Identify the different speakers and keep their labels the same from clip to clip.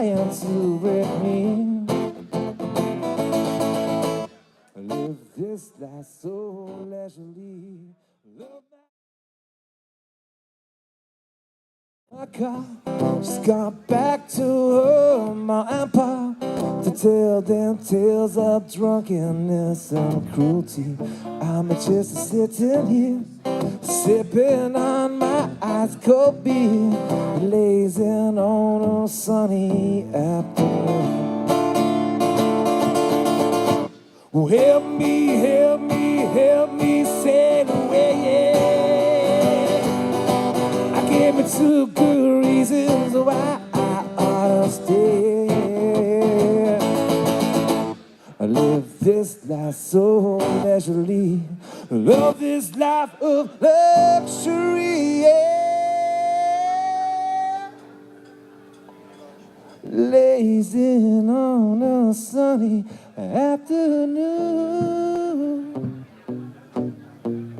Speaker 1: trying to break me. Live this life so leisurely. Love my car, just got back to her, my and pa, to tell them tales of drunkenness and cruelty. I'm just sitting here, sipping on my ice cold beer, blazing on a sunny afternoon. Oh, help me, help me, help me sail away, yeah. I gave me 2 good reasons why I ought to stay. I live this life so leisurely, love this life of luxury, yeah. Lazing on a sunny afternoon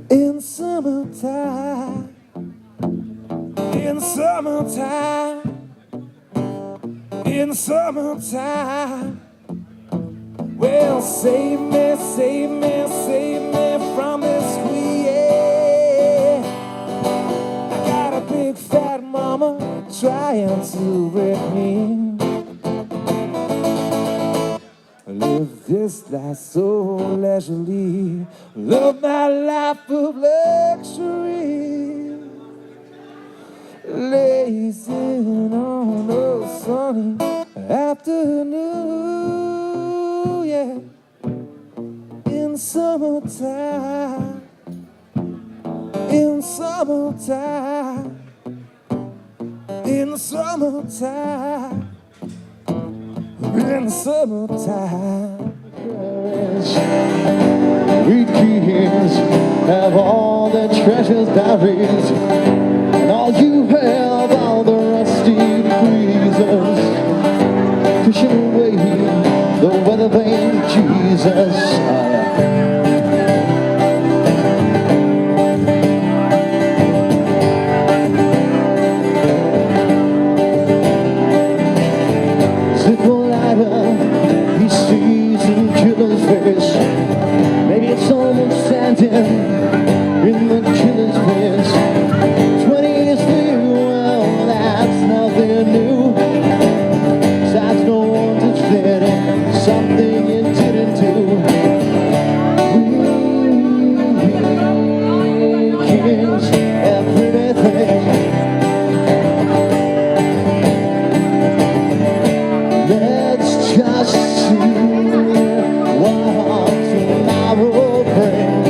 Speaker 1: in summertime, in summertime, in summertime. Well, save me, save me, save me from this squeeze, yeah. I got a big fat mama trying to break me. Live this life so leisurely, love my life of luxury, lazing on a sunny afternoon, yeah, in summertime, in summertime, in summertime. In the summertime,
Speaker 2: we kings have all the treasures buried, and all you have are the rusty breezes, pushing away the weather vane, Jesus. He sees in killer's face. Maybe it's almost standing in the killer's face. 20 years for you, well, that's nothing new. That's no one to fit something you didn't do. We kings, everything. Let's just see what tomorrow brings.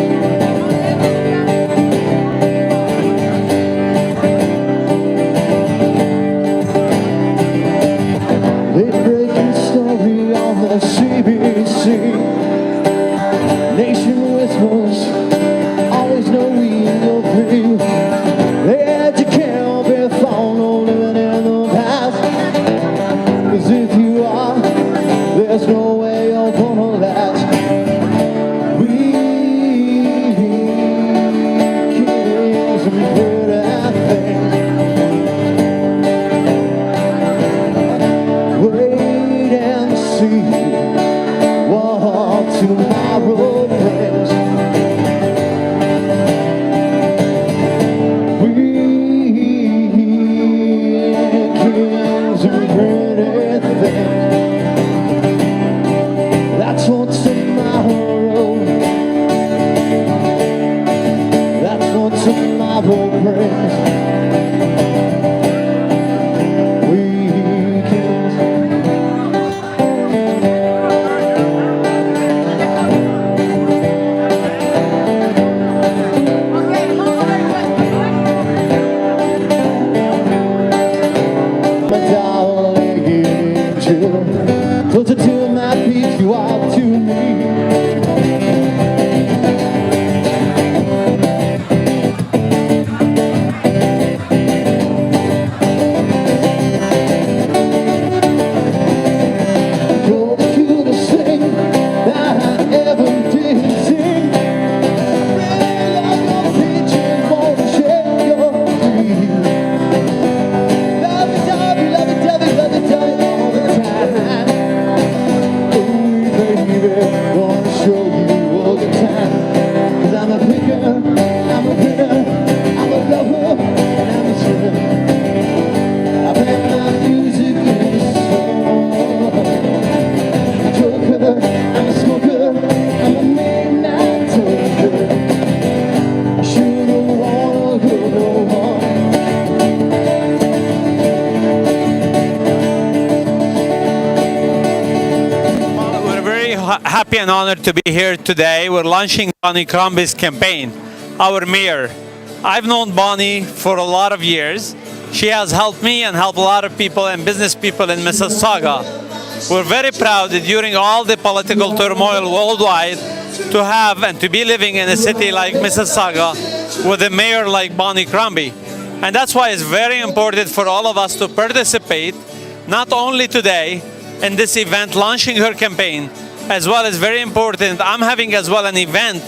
Speaker 2: Late-breaking story on the CBC. Nation whispers, always knowing you're free. They had you can't be found, no living in the past. 'Cause if you are, there's no way you're gonna last. We kings and good at things. Wait and see what tomorrow brings. We kings and good at things. That's what tomorrow, that's what tomorrow brings. We kings. My darling angel, closer to my feet you are to me.
Speaker 3: happy and honored to be here today. We're launching Bonnie Crombie's campaign, our mayor. I've known Bonnie for a lot of years. She has helped me and helped a lot of people and business people in Mississauga. We're very proud that during all the political turmoil worldwide to have and to be living in a city like Mississauga with a mayor like Bonnie Crombie. And that's why it's very important for all of us to participate, not only today in this event launching her campaign, as well as very important, I'm having as well an event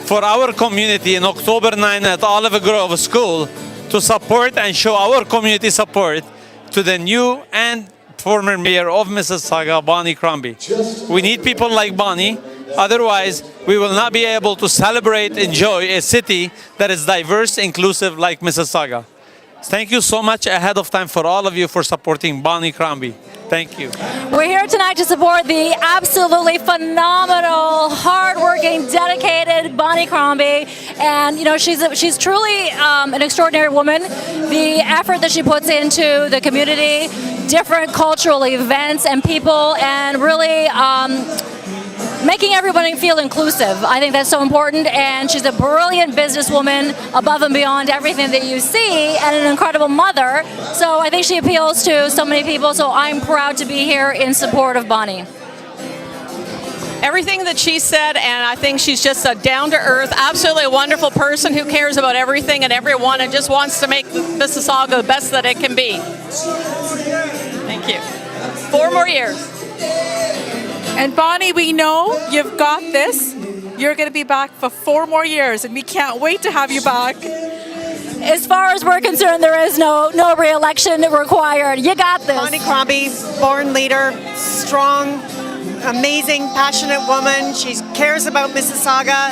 Speaker 3: for our community in October 9 at Olive Grove School to support and show our community support to the new and former mayor of Mississauga, Bonnie Crombie. We need people like Bonnie, otherwise we will not be able to celebrate, enjoy a city that is diverse, inclusive like Mississauga. Thank you so much ahead of time for all of you for supporting Bonnie Crombie. Thank you.
Speaker 4: We're here tonight to support the absolutely phenomenal, hardworking, dedicated Bonnie Crombie, and you know she's truly an extraordinary woman. The effort that she puts into the community, different cultural events and people, and really making everybody feel inclusive. I think that's so important, and she's a brilliant businesswoman above and beyond everything that you see, and an incredible mother. So I think she appeals to so many people, so I'm proud to be here in support of Bonnie.
Speaker 5: Everything that she said, and I think she's just a down-to-earth, absolutely wonderful person who cares about everything and everyone and just wants to make Mississauga the best that it can be. Thank you. 4 more years.
Speaker 6: And Bonnie, we know you've got this. You're going to be back for 4 more years, and we can't wait to have you back.
Speaker 4: As far as we're concerned, there is no re-election required. You got this.
Speaker 7: Bonnie Crombie, born leader, strong, amazing, passionate woman. She cares about Mississauga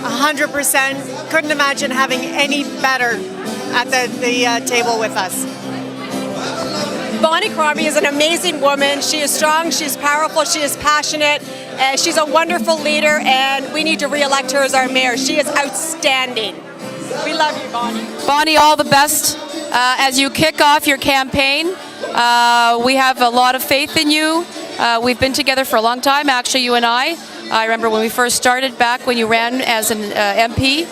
Speaker 7: 100%. Couldn't imagine having any better at the table with us.
Speaker 8: Bonnie Crombie is an amazing woman. She is strong, she's powerful, she is passionate, she's a wonderful leader, and we need to re-elect her as our mayor. She is outstanding. We love you, Bonnie.
Speaker 5: Bonnie, all the best as you kick off your campaign. We have a lot of faith in you. We've been together for a long time, actually, you and I. I remember when we first started back when you ran as an MP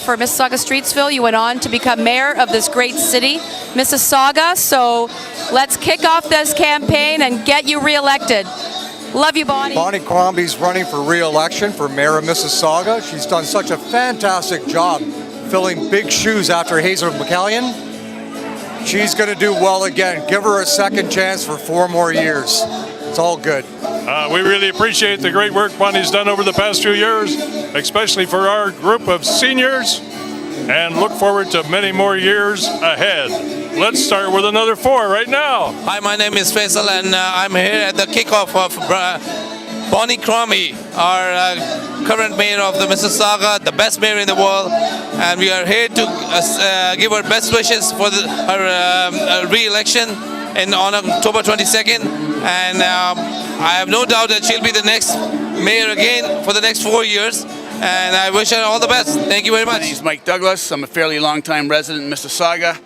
Speaker 5: for Mississauga Streetsville. You went on to become mayor of this great city, Mississauga. So let's kick off this campaign and get you re-elected. Love you, Bonnie.
Speaker 9: Bonnie Crombie's running for re-election for mayor of Mississauga. She's done such a fantastic job filling big shoes after Hazel McCallion. She's going to do well again. Give her a second chance for 4 more years. It's all good.
Speaker 10: We really appreciate the great work Bonnie's done over the past few years, especially for our group of seniors, and look forward to many more years ahead. Let's start with another 4 right now.
Speaker 11: Hi, my name is Faisal, and I'm here at the kickoff of Bonnie Crombie, our current mayor of the Mississauga, the best mayor in the world, and we are here to give her best wishes for her re-election on October 22nd. And I have no doubt that she'll be the next mayor again for the next 4 years. And I wish her all the best. Thank you very much.
Speaker 12: My name's Mike Douglas. I'm a fairly long-time resident in Mississauga.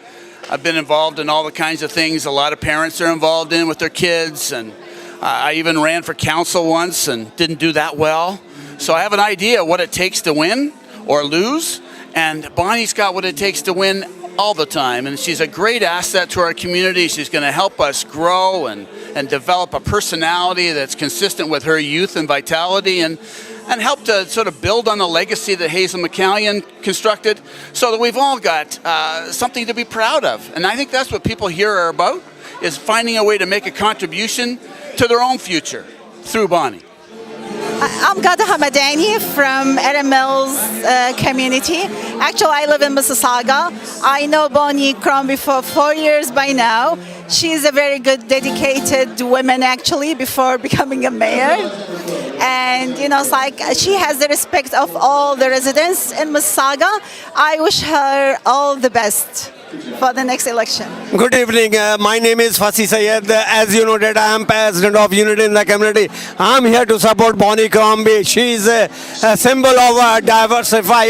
Speaker 12: I've been involved in all the kinds of things a lot of parents are involved in with their kids. And I even ran for council once and didn't do that well. So I have an idea what it takes to win or lose. And Bonnie's got what it takes to win all the time, and she's a great asset to our community. She's going to help us grow and develop a personality that's consistent with her youth and vitality, and help to sort of build on the legacy that Hazel McCallion constructed, so that we've all got something to be proud of. And I think that's what people here are about, is finding a way to make a contribution to their own future through Bonnie.
Speaker 13: I'm Gada Hamadani from Adam Mills community. Actually, I live in Mississauga. I know Bonnie Crombie for 4 years by now. She's a very good, dedicated woman, actually, before becoming a mayor. And, you know, it's like she has the respect of all the residents in Mississauga. I wish her all the best for the next election.
Speaker 14: Good evening. My name is Fasi Sayed. As you know that I am president of Unity in the Community. I am here to support Bonnie Crombie. She is a symbol of diversify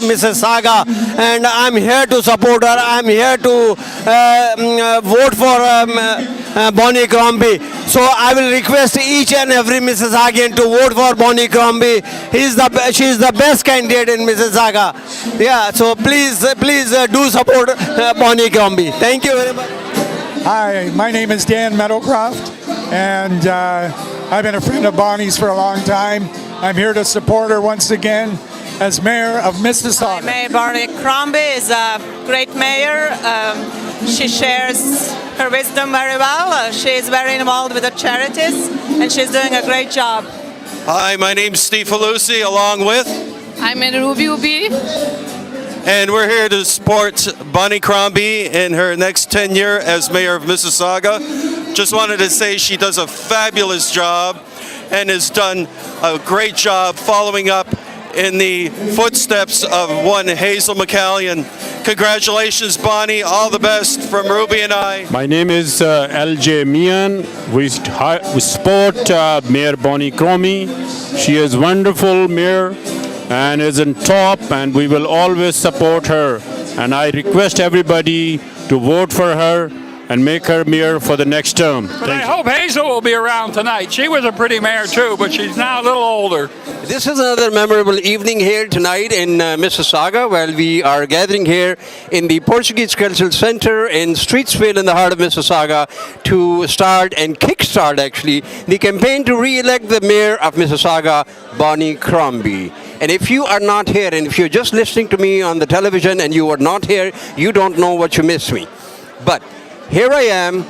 Speaker 14: Mississauga, and I am here to support her. I am here to vote for Bonnie Crombie. So I will request each and every Mississaugan to vote for Bonnie Crombie. She is the best candidate in Mississauga. Yeah, so please do support Bonnie Crombie. Thank you very much.
Speaker 15: Hi, my name is Dan Meadowcroft, and I've been a friend of Bonnie's for a long time. I'm here to support her once again as mayor of Mississauga.
Speaker 16: Mayor Bonnie Crombie is a great mayor. She shares her wisdom very well. She is very involved with the charities, and she's doing a great job.
Speaker 17: Hi, my name's Steve Falusi, along with...
Speaker 5: I'm in Ruby Ubi.
Speaker 17: And we're here to support Bonnie Crombie in her next tenure as mayor of Mississauga. Just wanted to say she does a fabulous job and has done a great job following up in the footsteps of one Hazel McCallion. Congratulations, Bonnie. All the best from Ruby and I.
Speaker 18: My name is LJ Mian. We support Mayor Bonnie Crombie. She is wonderful mayor and is on top, and we will always support her. And I request everybody to vote for her and make her mayor for the next term.
Speaker 19: But I hope Hazel will be around tonight. She was a pretty mayor too, but she's now a little older.
Speaker 20: This is another memorable evening here tonight in Mississauga, where we are gathering here in the Portuguese Cultural Center in Streetsville in the heart of Mississauga to start and kickstart actually the campaign to re-elect the mayor of Mississauga, Bonnie Crombie. And if you are not here, and if you're just listening to me on the television and you are not here, you don't know what you missed me. But here I am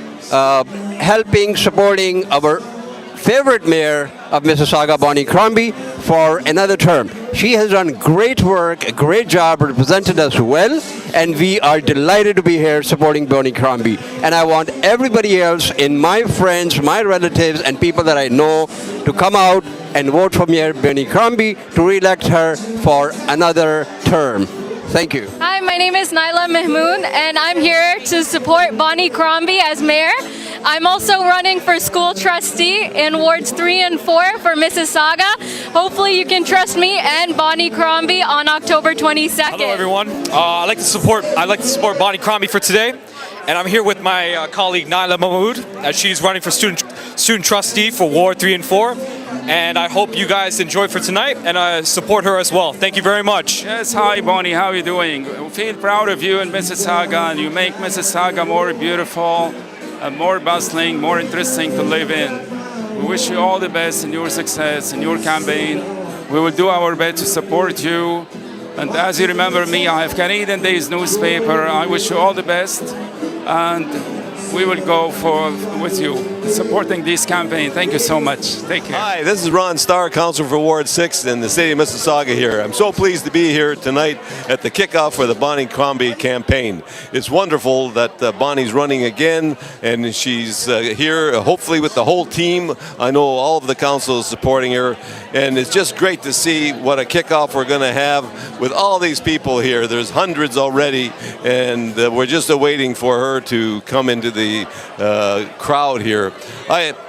Speaker 20: supporting our favorite mayor of Mississauga, Bonnie Crombie, for another term. She has done great work, a great job, represented us well, and we are delighted to be here supporting Bonnie Crombie. And I want everybody else, in my friends, my relatives, and people that I know, to come out and vote for Mayor Bonnie Crombie to re-elect her for another term. Thank you.
Speaker 21: Hi, my name is Naila Mahmood, and I'm here to support Bonnie Crombie as mayor. I'm also running for school trustee in wards 3 and 4 for Mississauga. Hopefully you can trust me and Bonnie Crombie on October 22nd.
Speaker 22: Hello everyone. I'd like to support Bonnie Crombie for today. And I'm here with my colleague Naila Mahmood, as she's running for student trustee for Ward 3 and 4. And I hope you guys enjoy for tonight and support her as well. Thank you very much.
Speaker 19: Yes, hi Bonnie, how are you doing? We feel proud of you in Mississauga, and you make Mississauga more beautiful, more bustling, more interesting to live in. We wish you all the best in your success, in your campaign. We will do our best to support you. And as you remember me, I have Canadian Days newspaper. I wish you all the best. And we will go with you, supporting this campaign. Thank you so much. Take care.
Speaker 23: Hi, this is Ron Starr, Councilor for Ward 6 in the city of Mississauga here. I'm so pleased to be here tonight at the kickoff for the Bonnie Crombie campaign. It's wonderful that Bonnie's running again, and she's here hopefully with the whole team. I know all of the council is supporting her, and it's just great to see what a kickoff we're going to have with all these people here. There's hundreds already, and we're just awaiting for her to come into the crowd here.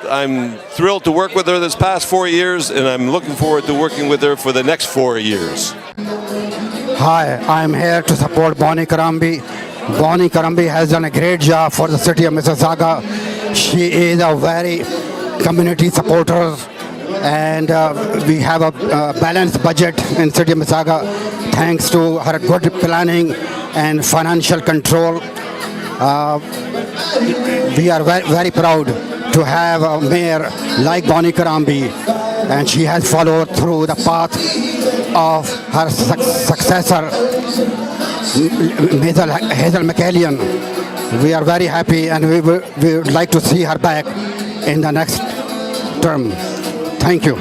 Speaker 23: I'm thrilled to work with her this past 4 years, and I'm looking forward to working with her for the next 4 years.
Speaker 24: Hi, I'm here to support Bonnie Crombie. Bonnie Crombie has done a great job for the city of Mississauga. She is a very community supporter, and we have a balanced budget in city of Mississauga thanks to her good planning and financial control. We are very proud to have a mayor like Bonnie Crombie, and she has followed through the path of her successor, Hazel McCallion. We are very happy, and we would like to see her back in the next term. Thank you.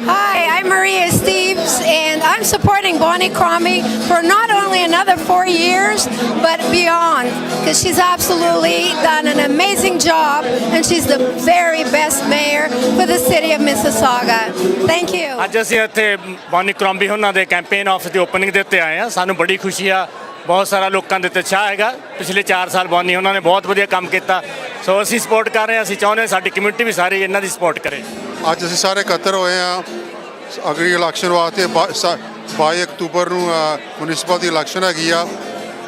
Speaker 25: Hi, I'm Maria Steves, and I'm supporting Bonnie Crombie for not only another 4 years, but beyond, because she's absolutely done an amazing job, and she's the very best mayor for the city of Mississauga. Thank you.
Speaker 26: ਅੱਜ ਅਸੀਂ ਇੱਥੇ Bonnie ਕਰੋਂਬੀ ਉਹਨਾਂ ਦੇ campaign office ਦੀ opening ਦੇ ਉੱਤੇ ਆਏ ਹਾਂ। ਸਾਨੂੰ ਬੜੀ ਖੁਸ਼ੀ ਆ, ਬਹੁਤ ਸਾਰਾ ਲੋਕਾਂ ਦੇ ਉੱਤੇ ਉਤਸ਼ਾਹ ਹੈਗਾ। ਪਿਛਲੇ 4 ਸਾਲ ਬੌਨੀ ਉਹਨਾਂ ਨੇ ਬਹੁਤ ਵਧੀਆ ਕੰਮ ਕੀਤਾ, ਸੋ ਅਸੀਂ ਸਪੋਰਟ ਕਰ ਰਹੇ ਹਾਂ। ਅਸੀਂ ਚਾਹੁੰਦੇ ਹਾਂ ਸਾਡੀ ਕਮਿਊਨਿਟੀ ਵੀ ਸਾਰੀ ਇਹਨਾਂ ਦੀ ਸਪੋਰਟ ਕਰੇ।
Speaker 27: ਅੱਜ ਅਸੀਂ ਸਾਰੇ ਇਕੱਤਰ ਹੋਏ ਹਾਂ ਅਗਲੀ ਇਲੈਕਸ਼ਨ ਵਾਸਤੇ। 22 ਅਕਤੂਬਰ ਨੂੰ ਮਿਊਨਿਸਪਲ ਦੀ ਇਲੈਕਸ਼ਨ ਹੈਗੀ ਆ,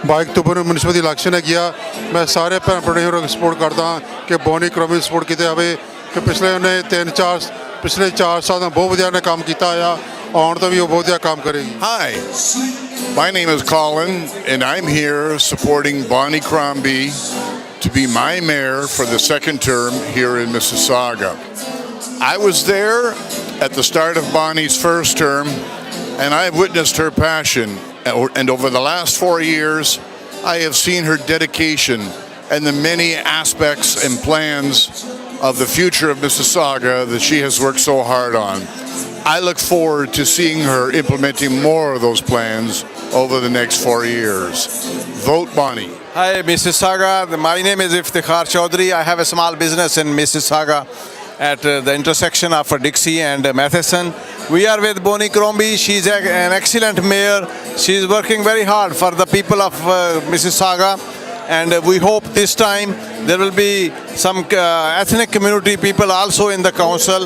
Speaker 27: 22 ਅਕਤੂਬਰ ਨੂੰ ਮਿਊਨਿਸਪਲ ਇਲੈਕਸ਼ਨ ਹੈਗੀ ਆ ਮੈਂ ਸਾਰੇ ਭੈਣ ਭਰਾਵਾਂ ਨੂੰ ਸਪੋਰਟ ਕਰਦਾ ਕਿ ਬੋਨੀ ਕਰੋਮੀ ਸਪੋਰਟ ਕੀਤੇ ਜਾਵੇ ਕਿ ਪਿਛਲੇ 4 ਸਾਲ ਦਾ ਬਹੁਤ ਵਧੀਆ ਨੇ ਕੰਮ ਕੀਤਾ ਆ ਆਉਣ ਤੋਂ ਵੀ ਉਹ ਬਹੁਤ ਵਧੀਆ ਕੰਮ ਕਰੇਗੀ
Speaker 1: Hi, my name is Colin and I'm here supporting Bonnie Crombie to be my mayor for the second term here in Mississauga. I was there at the start of Bonnie's first term and I've witnessed her passion, and over the last 4 years I have seen her dedication and the many aspects and plans of the future of Mississauga that she has worked so hard on. I look forward to seeing her implementing more of those plans over the next 4 years. Vote Bonnie.
Speaker 2: Hi Mississauga, my name is Iftikhar Chaudhary. I have a small business in Mississauga at the intersection of Dixie and Matheson. We are with Bonnie Crombie. She's an excellent mayor. She's working very hard for the people of Mississauga. And we hope this time there will be some ethnic community people also in the council.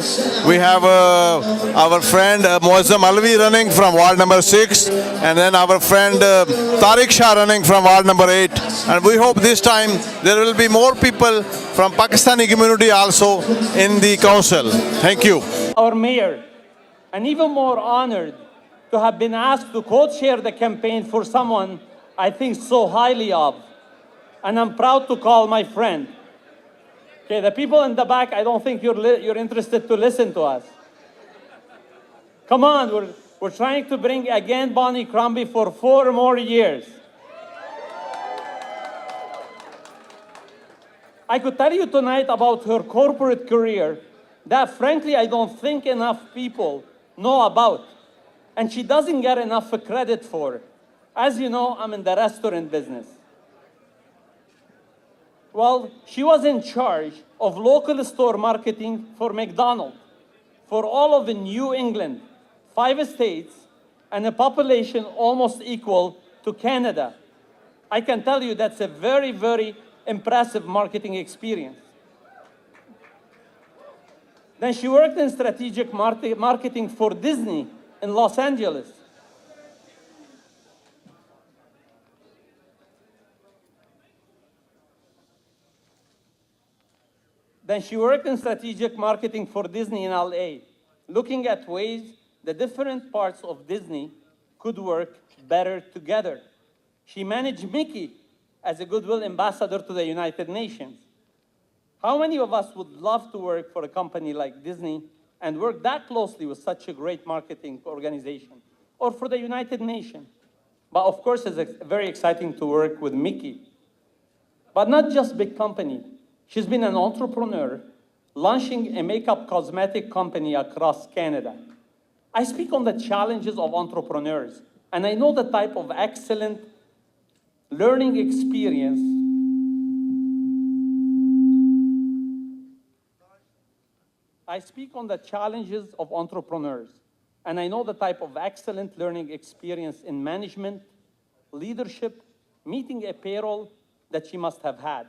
Speaker 2: We have our friend Moazzam Alvi running from Ward number 6, and then our friend Tariq Shah running from Ward number 8. And we hope this time there will be more people from Pakistani community also in the council. Thank you.
Speaker 3: Our mayor, and even more honored to have been asked to co-chair the campaign for someone I think so highly of. And I'm proud to call my friend. Okay, the people in the back, I don't think you're interested to listen to us. Come on, we're trying to bring again Bonnie Crombie for 4 more years. I could tell you tonight about her corporate career that frankly I don't think enough people know about. And she doesn't get enough credit for. As you know, I'm in the restaurant business. Well, she was in charge of local store marketing for McDonald's, for all of New England, 5 states, and a population almost equal to Canada. I can tell you that's a very, very impressive marketing experience. Then she worked in strategic marketing for Disney in Los Angeles. Then she worked in strategic marketing for Disney in LA, looking at ways the different parts of Disney could work better together. She managed Mickey as a goodwill ambassador to the United Nations. How many of us would love to work for a company like Disney and work that closely with such a great marketing organization? Or for the United Nations? But of course, it's very exciting to work with Mickey. But not just big company. She's been an entrepreneur, launching a makeup cosmetic company across Canada. I speak on the challenges of entrepreneurs, and I know the type of excellent learning experience I speak on the challenges of entrepreneurs, and I know the type of excellent learning experience in management, leadership, meeting a payroll that she must have had.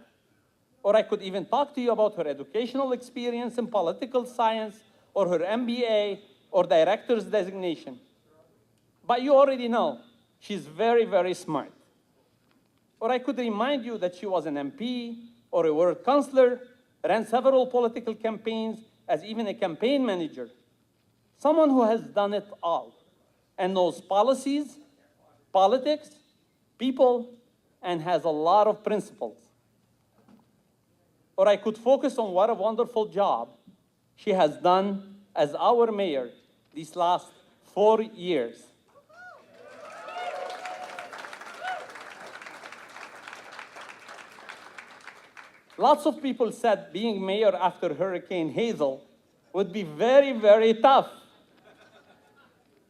Speaker 3: Or I could even talk to you about her educational experience in political science, or her MBA, or director's designation. But you already know, she's very, very smart. Or I could remind you that she was an MP, or a ward councillor, ran several political campaigns as even a campaign manager. Someone who has done it all, and knows policies, politics, people, and has a lot of principles. Or I could focus on what a wonderful job she has done as our mayor these last 4 years. Lots of people said being mayor after Hurricane Hazel would be very, very tough.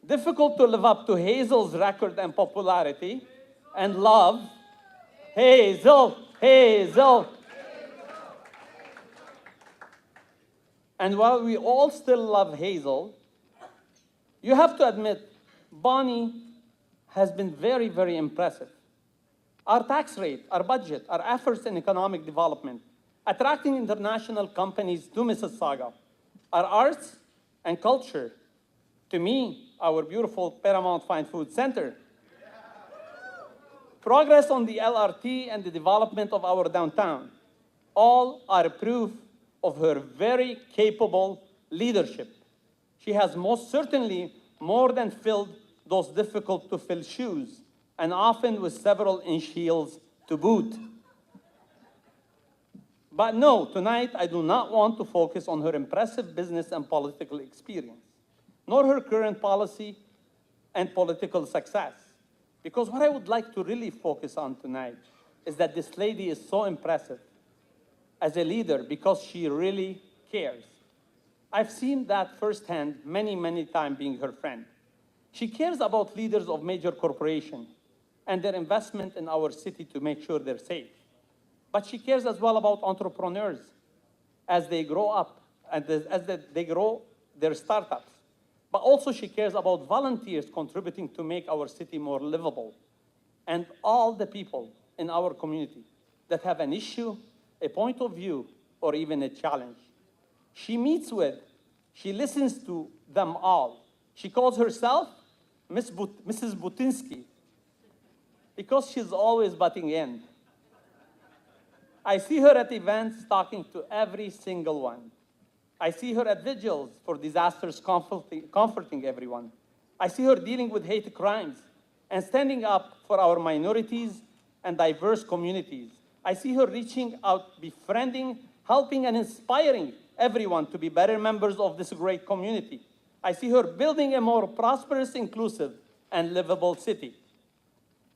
Speaker 3: Difficult to live up to Hazel's record and popularity and love. Hazel, Hazel. And while we all still love Hazel, you have to admit, Bonnie has been very, very impressive. Our tax rate, our budget, our efforts in economic development, attracting international companies to Mississauga, our arts and culture, to me, our beautiful Paramount Fine Food Center, progress on the LRT and the development of our downtown, all are proof of her very capable leadership. She has most certainly more than filled those difficult to fill shoes, and often with several inch heels to boot. But no, tonight I do not want to focus on her impressive business and political experience, nor her current policy and political success. Because what I would like to really focus on tonight is that this lady is so impressive as a leader because she really cares. I've seen that firsthand many, many times being her friend. She cares about leaders of major corporations and their investment in our city to make sure they're safe. But she cares as well about entrepreneurs as they grow up and they grow their startups. But also she cares about volunteers contributing to make our city more livable, and all the people in our community that have an issue, a point of view, or even a challenge. She meets with, she listens to them all. She calls herself Mrs. Butinsky because she's always butting in. I see her at events talking to every single one. I see her at vigils for disasters, comforting everyone. I see her dealing with hate crimes and standing up for our minorities and diverse communities. I see her reaching out, befriending, helping, and inspiring everyone to be better members of this great community. I see her building a more prosperous, inclusive, and livable city.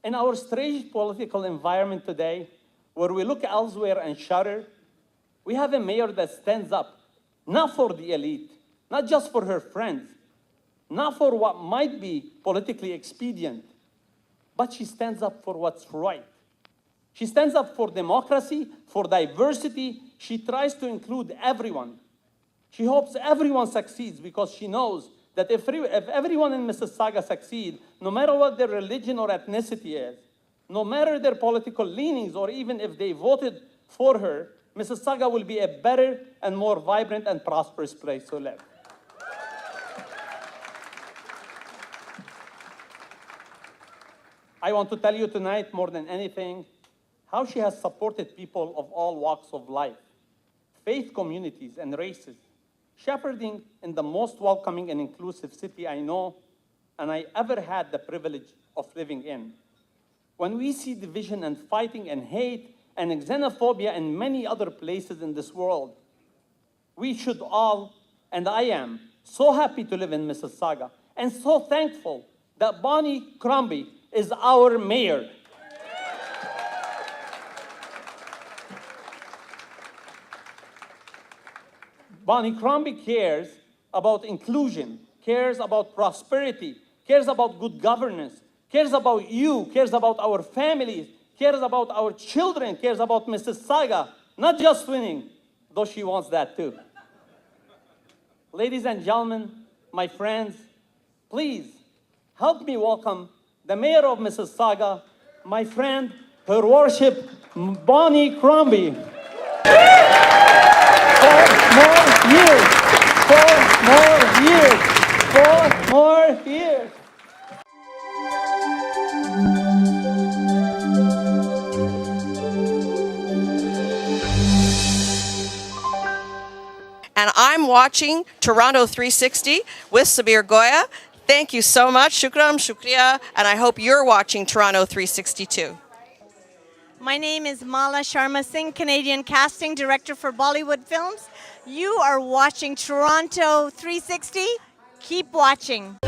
Speaker 3: In our strange political environment today, where we look elsewhere and shudder, we have a mayor that stands up, not for the elite, not just for her friends, not for what might be politically expedient, but she stands up for what's right. She stands up for democracy, for diversity. She tries to include everyone. She hopes everyone succeeds because she knows that if everyone in Mississauga succeeds, no matter what their religion or ethnicity is, no matter their political leanings, or even if they voted for her, Mississauga will be a better and more vibrant and prosperous place to live. I want to tell you tonight, more than anything, how she has supported people of all walks of life, faith communities and races, shepherding in the most welcoming and inclusive city I know and I ever had the privilege of living in. When we see division and fighting and hate and xenophobia in many other places in this world, we should all, and I am, so happy to live in Mississauga and so thankful that Bonnie Crombie is our mayor. Bonnie Crombie cares about inclusion, cares about prosperity, cares about good governance, cares about you, cares about our families, cares about our children, cares about Mississauga, not just winning, though she wants that too. Ladies and gentlemen, my friends, please help me welcome the mayor of Mississauga, my friend, Her Worship, Bonnie Crombie. 4 more years, 4 more years, 4 more years.
Speaker 4: And I'm watching Toronto 360 with Sabir Gaya. Thank you so much. Shukram, shukriya, and I hope you're watching Toronto 360 too.
Speaker 6: My name is Mala Sharma Singh, Canadian Casting Director for Bollywood Films. You are watching Toronto 360. Keep watching.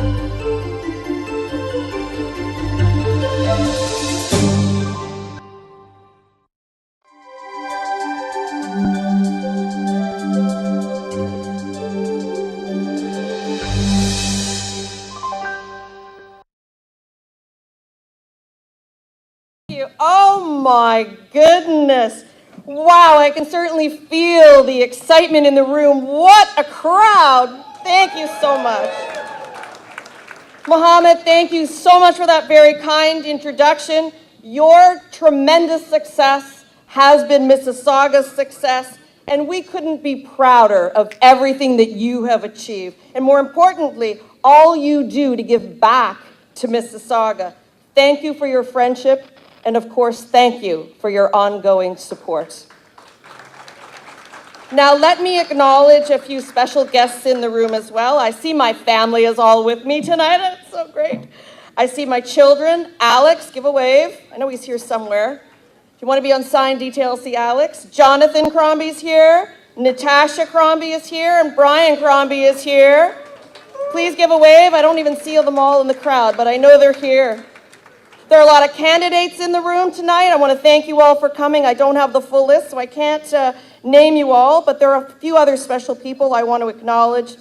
Speaker 4: Oh my goodness. Wow, I can certainly feel the excitement in the room. What a crowd. Thank you so much. Mohammed, thank you so much for that very kind introduction. Your tremendous success has been Mississauga's success, and we couldn't be prouder of everything that you have achieved. And more importantly, all you do to give back to Mississauga. Thank you for your friendship. And of course, thank you for your ongoing support. Now, let me acknowledge a few special guests in the room as well. I see my family is all with me tonight. That's so great. I see my children. Alex, give a wave. I know he's here somewhere. If you want to be on sign detail, see Alex. Jonathan Crombie's here. Natasha Crombie is here. And Brian Crombie is here. Please give a wave. I don't even see them all in the crowd, but I know they're here. There are a lot of candidates in the room tonight. I want to thank you all for coming. I don't have the full list, so I can't name you all, but there are a few other special people I want to acknowledge.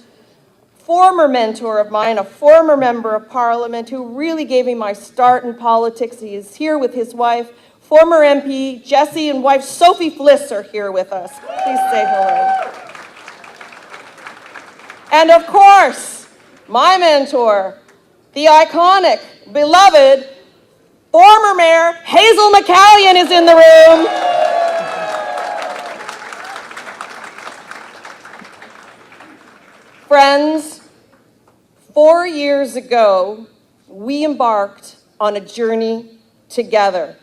Speaker 4: Former mentor of mine, a former member of Parliament who really gave me my start in politics. He is here with his wife. Former MP Jesse and wife Sophie Fliss are here with us. Please say hello. And of course, my mentor, the iconic, beloved, former Mayor Hazel McCallion is in the room. Friends, 4 years ago, we embarked on a journey together.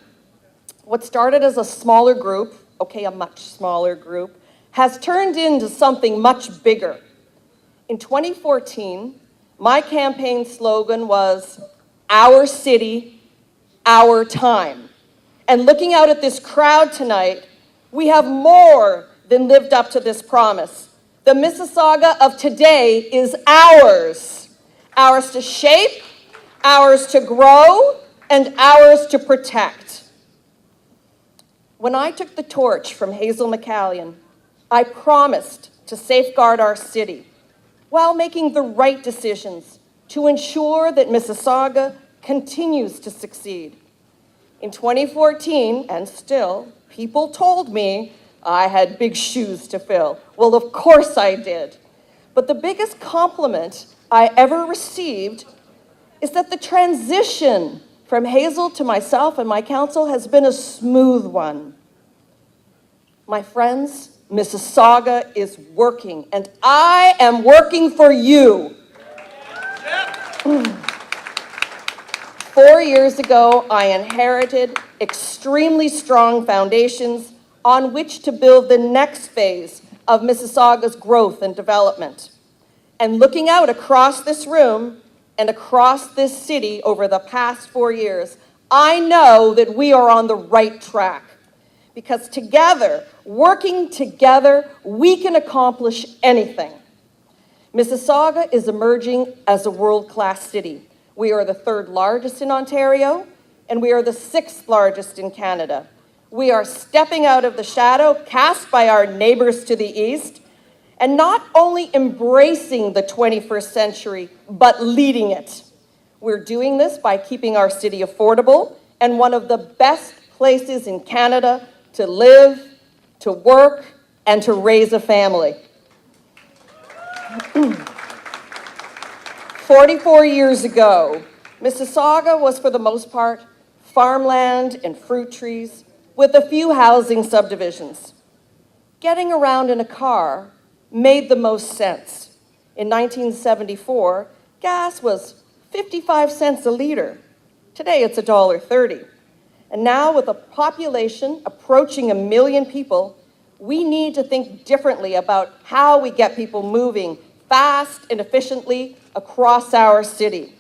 Speaker 4: What started as a smaller group, okay, a much smaller group, has turned into something much bigger. In 2014, my campaign slogan was, "Our city, our time." And looking out at this crowd tonight, we have more than lived up to this promise. The Mississauga of today is ours. Ours to shape, ours to grow, and ours to protect. When I took the torch from Hazel McCallion, I promised to safeguard our city while making the right decisions to ensure that Mississauga continues to succeed. In 2014, and still, people told me I had big shoes to fill. Well, of course I did. But the biggest compliment I ever received is that the transition from Hazel to myself and my council has been a smooth one. My friends, Mississauga is working, and I am working for you. 4 years ago, I inherited extremely strong foundations on which to build the next phase of Mississauga's growth and development. And looking out across this room and across this city over the past 4 years, I know that we are on the right track. Because together, working together, we can accomplish anything. Mississauga is emerging as a world-class city. We are the 3rd largest in Ontario, and we are the 6th largest in Canada. We are stepping out of the shadow cast by our neighbors to the east, and not only embracing the 21st century, but leading it. We're doing this by keeping our city affordable and one of the best places in Canada to live, to work, and to raise a family. 44 years ago, Mississauga was for the most part farmland and fruit trees with a few housing subdivisions. Getting around in a car made the most sense. In 1974, gas was 55 cents a liter. Today it's $1.30. And now with a population approaching 1 million people, we need to think differently about how we get people moving fast and efficiently across our city.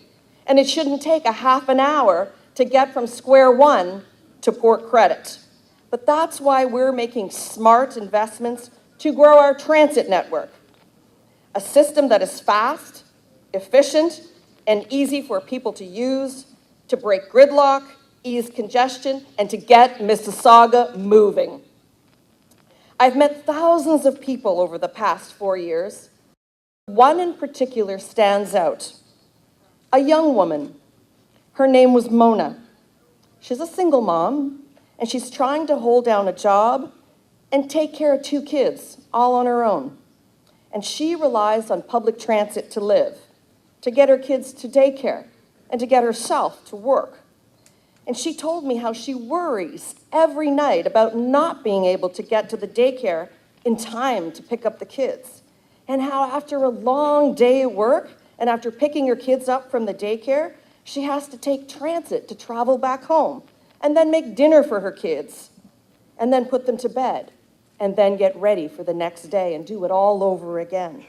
Speaker 4: And it shouldn't take a half an hour to get from square one to Port Credit. But that's why we're making smart investments to grow our transit network. A system that is fast, efficient, and easy for people to use, to break gridlock, ease congestion, and to get Mississauga moving. I've met thousands of people over the past 4 years. One in particular stands out. A young woman. Her name was Mona. She's a single mom, and she's trying to hold down a job and take care of 2 kids, all on her own. And she relies on public transit to live, to get her kids to daycare, and to get herself to work. And she told me how she worries every night about not being able to get to the daycare in time to pick up the kids. And how after a long day at work, and after picking her kids up from the daycare, she has to take transit to travel back home. and then make dinner for her kids, and then put them to bed, and then get ready for the next day and do it all over again.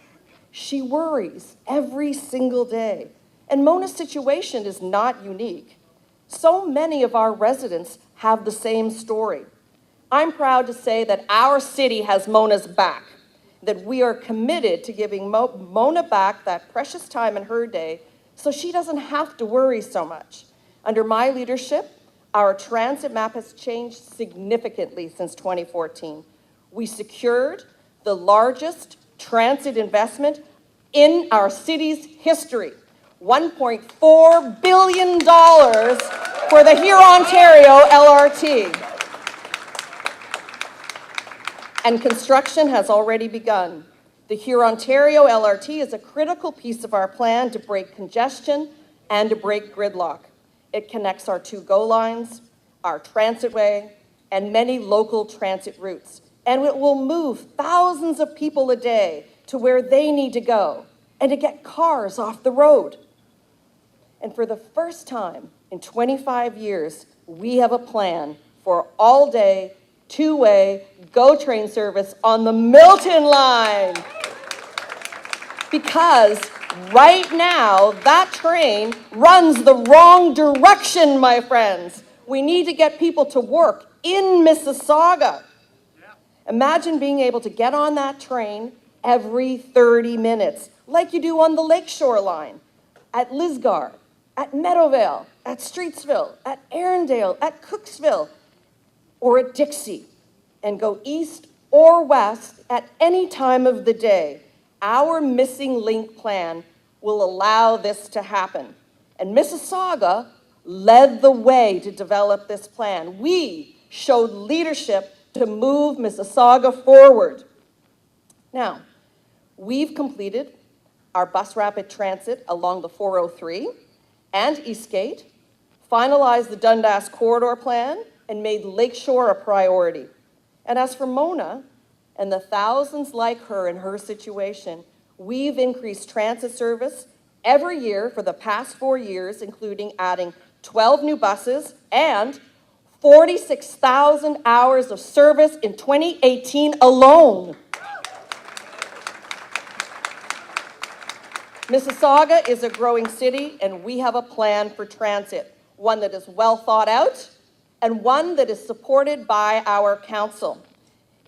Speaker 4: She worries every single day, and Mona's situation is not unique. So many of our residents have the same story. I'm proud to say that our city has Mona's back, that we are committed to giving Mona back that precious time in her day so she doesn't have to worry so much. Under my leadership, our transit map has changed significantly since 2014. We secured the largest transit investment in our city's history, $1.4 billion for the Hurontario LRT. And construction has already begun. The Hurontario LRT is a critical piece of our plan to break congestion and to break gridlock. It connects our 2 GO lines, our transitway, and many local transit routes. And it will move thousands of people a day to where they need to go and to get cars off the road. And for the first time in 25 years, we have a plan for all-day, 2-way GO train service on the Milton line. Because right now, that train runs the wrong direction, my friends. We need to get people to work in Mississauga. Imagine being able to get on that train every 30 minutes, like you do on the Lakeshore line, at Lisgar, at Meadowvale, at Streetsville, at Erindale, at Cooksville, or at Dixie, and go east or west at any time of the day. Our missing link plan will allow this to happen. And Mississauga led the way to develop this plan. We showed leadership to move Mississauga forward. Now, we've completed our bus rapid transit along the 403 and Eastgate, finalized the Dundas Corridor Plan, and made Lakeshore a priority. And as for Mona and the thousands like her in her situation, we've increased transit service every year for the past 4 years, including adding 12 new buses and 46,000 hours of service in 2018 alone. Mississauga is a growing city, and we have a plan for transit, one that is well thought out and one that is supported by our council.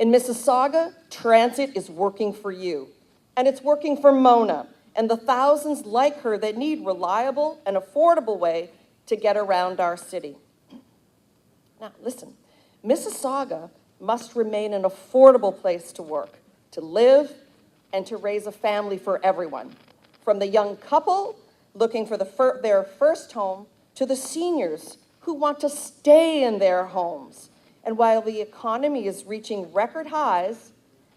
Speaker 4: In Mississauga, transit is working for you, and it's working for Mona and the thousands like her that need reliable and affordable way to get around our city. Now, listen, Mississauga must remain an affordable place to work, to live, and to raise a family for everyone, from the young couple looking for their first home to the seniors who want to stay in their homes. And while the economy is reaching record highs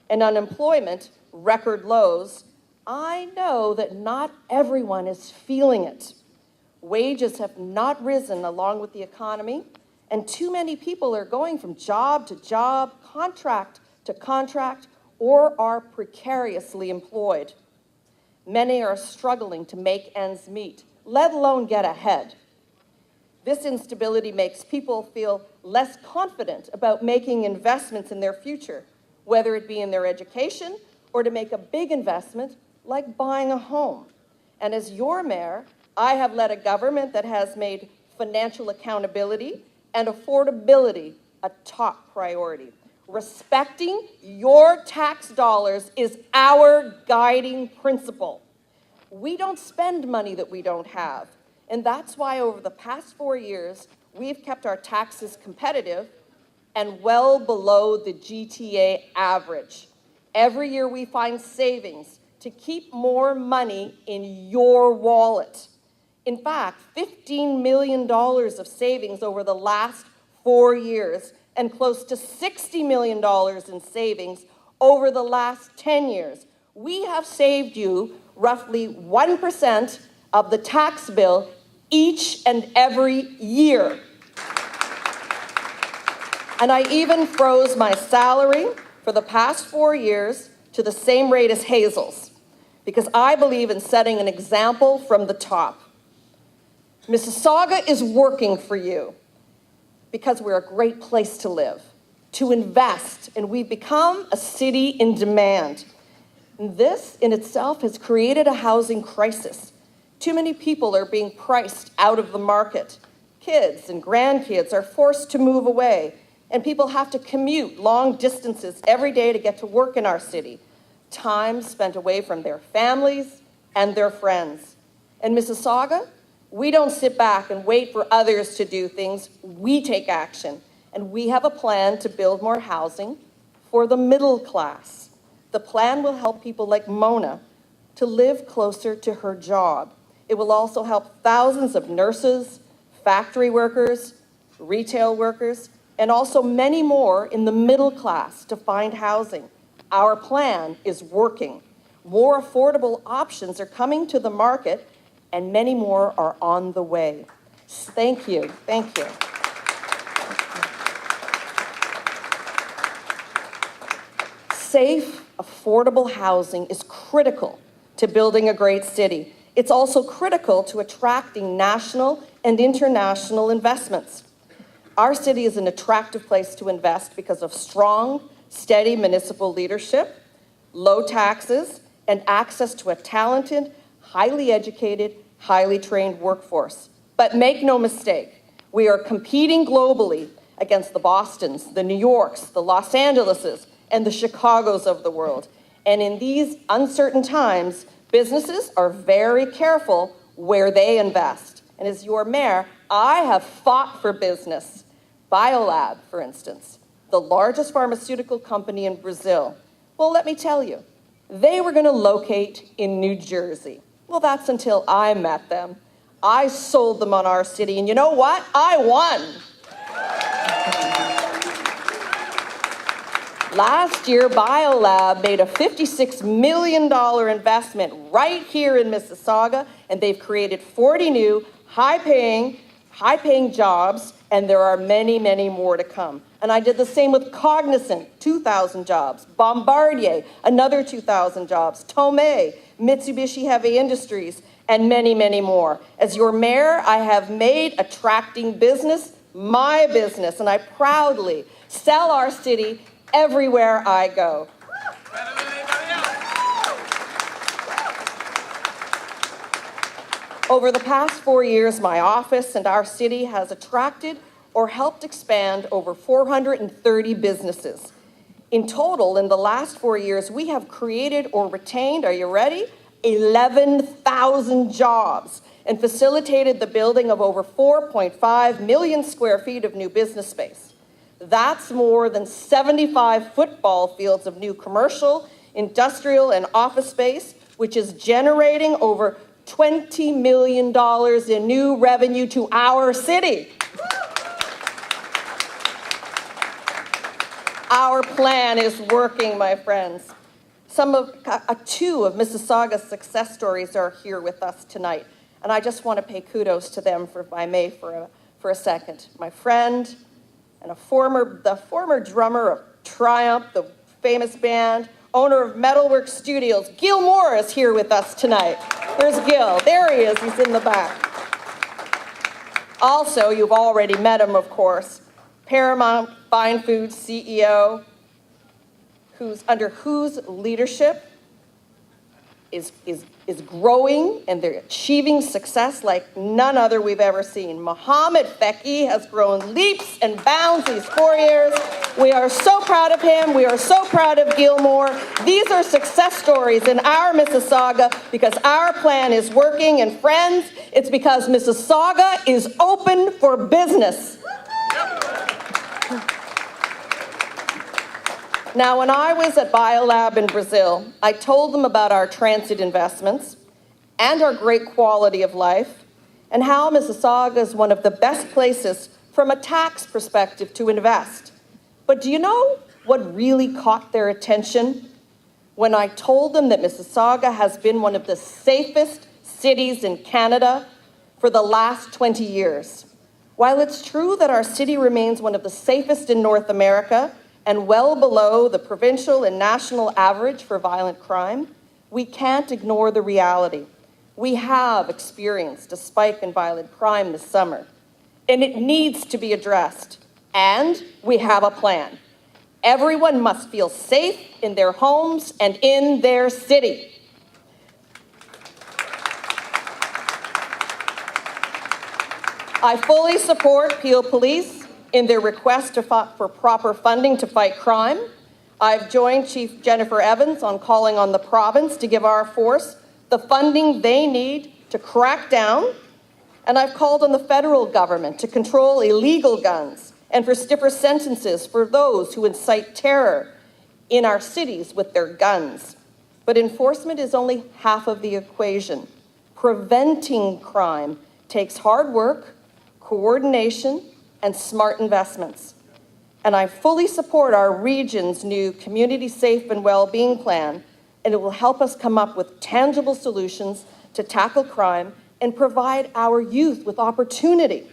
Speaker 4: and unemployment record lows, I know that not everyone is feeling it. Wages have not risen along with the economy, and too many people are going from job to job, contract to contract, or are precariously employed. Many are struggling to make ends meet, let alone get ahead. This instability makes people feel less confident about making investments in their future, whether it be in their education or to make a big investment like buying a home. And as your mayor, I have led a government that has made financial accountability and affordability a top priority. Respecting your tax dollars is our guiding principle. We don't spend money that we don't have. And that's why over the past 4 years, we've kept our taxes competitive and well below the GTA average. Every year we find savings to keep more money in your wallet. In fact, $15 million of savings over the last 4 years and close to $60 million in savings over the last 10 years. We have saved you roughly 1% of the tax bill each and every year. And I even froze my salary for the past 4 years to the same rate as Hazel's, because I believe in setting an example from the top. Mississauga is working for you. because we're a great place to live, to invest, and we've become a city in demand. And this in itself has created a housing crisis. Too many people are being priced out of the market. Kids and grandkids are forced to move away, and people have to commute long distances every day to get to work in our city. Time spent away from their families and their friends. In Mississauga, we don't sit back and wait for others to do things. We take action, and we have a plan to build more housing for the middle class. The plan will help people like Mona to live closer to her job. It will also help thousands of nurses, factory workers, retail workers, and also many more in the middle class to find housing. Our plan is working. More affordable options are coming to the market, and many more are on the way. Thank you. Thank you. Safe, affordable housing is critical to building a great city. It's also critical to attracting national and international investments. Our city is an attractive place to invest because of strong, steady municipal leadership, low taxes, and access to a talented, highly educated, highly trained workforce. But make no mistake, we are competing globally against the Bostons, the New Yorks, the Los Angeleses, and the Chicagos of the world. And in these uncertain times, businesses are very careful where they invest. And as your mayor, I have fought for business. Biolab, for instance, the largest pharmaceutical company in Brazil. Well, let me tell you, they were going to locate in New Jersey. Well, that's until I met them. I sold them on our city, and you know what? I won. Last year, Biolab made a $56 million investment right here in Mississauga, and they've created 40 new high-paying jobs, and there are many, many more to come. And I did the same with Cognizant, 2,000 jobs. Bombardier, another 2,000 jobs. Tomei, Mitsubishi Heavy Industries, and many, many more. As your mayor, I have made attracting business my business, and I proudly sell our city everywhere I go. Over the past 4 years, my office and our city has attracted or helped expand over 430 businesses. In total, in the last 4 years, we have created or retained, are you ready? 11,000 jobs and facilitated the building of over 4.5 million square feet of new business space. That's more than 75 football fields of new commercial, industrial, and office space, which is generating over $20 million in new revenue to our city. Our plan is working, my friends. Two of Mississauga's success stories are here with us tonight, and I just want to pay kudos to them, if I may, for a second. My friend and the former drummer of Triumph, the famous band, owner of Metalwork Studios, Gil Moore, is here with us tonight. There's Gil. There he is. He's in the back. Also, you've already met him, of course, Paramount Fine Foods CEO, under whose leadership is growing, and they're achieving success like none other we've ever seen. Mohamed Feki has grown leaps and bounds these 4 years. We are so proud of him. We are so proud of Gilmore. These are success stories in our Mississauga because our plan is working. And friends, it's because Mississauga is open for business. Now, when I was at Biolab in Brazil, I told them about our transit investments and our great quality of life and how Mississauga is one of the best places from a tax perspective to invest. But do you know what really caught their attention? When I told them that Mississauga has been one of the safest cities in Canada for the last 20 years. While it's true that our city remains one of the safest in North America, and well below the provincial and national average for violent crime, we can't ignore the reality. We have experienced a spike in violent crime this summer, and it needs to be addressed. And we have a plan. Everyone must feel safe in their homes and in their city. I fully support Peel Police in their request for proper funding to fight crime. I've joined Chief Jennifer Evans on calling on the province to give our force the funding they need to crack down, and I've called on the federal government to control illegal guns and for stiffer sentences for those who incite terror in our cities with their guns. But enforcement is only half of the equation. Preventing crime takes hard work, coordination, and smart investments. And I fully support our region's new Community Safe and Wellbeing Plan, and it will help us come up with tangible solutions to tackle crime and provide our youth with opportunity.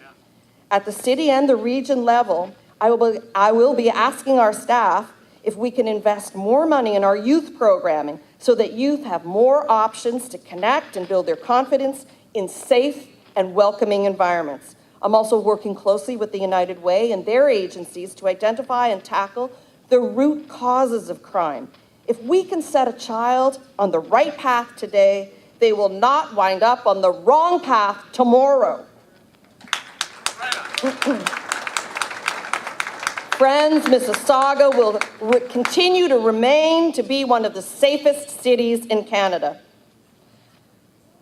Speaker 4: At the city and the region level, I will be asking our staff if we can invest more money in our youth programming so that youth have more options to connect and build their confidence in safe and welcoming environments. I'm also working closely with the United Way and their agencies to identify and tackle the root causes of crime. If we can set a child on the right path today, they will not wind up on the wrong path tomorrow. Friends, Mississauga will continue to remain to be one of the safest cities in Canada.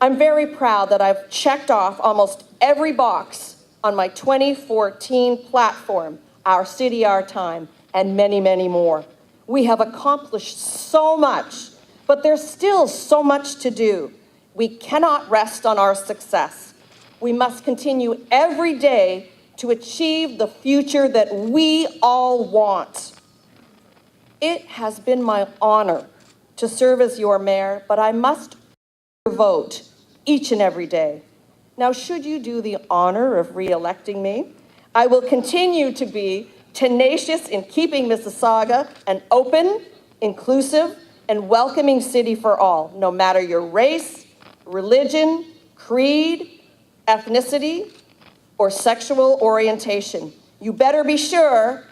Speaker 4: I'm very proud that I've checked off almost every box on my 2014 platform, Our City, Our Time, and many, many more. We have accomplished so much, but there's still so much to do. We cannot rest on our success. We must continue every day to achieve the future that we all want. It has been my honor to serve as your mayor, but I must vote each and every day. Now, should you do the honor of re-electing me, I will continue to be tenacious in keeping Mississauga an open, inclusive, and welcoming city for all, no matter your race, religion, creed, ethnicity, or sexual orientation. You better be sure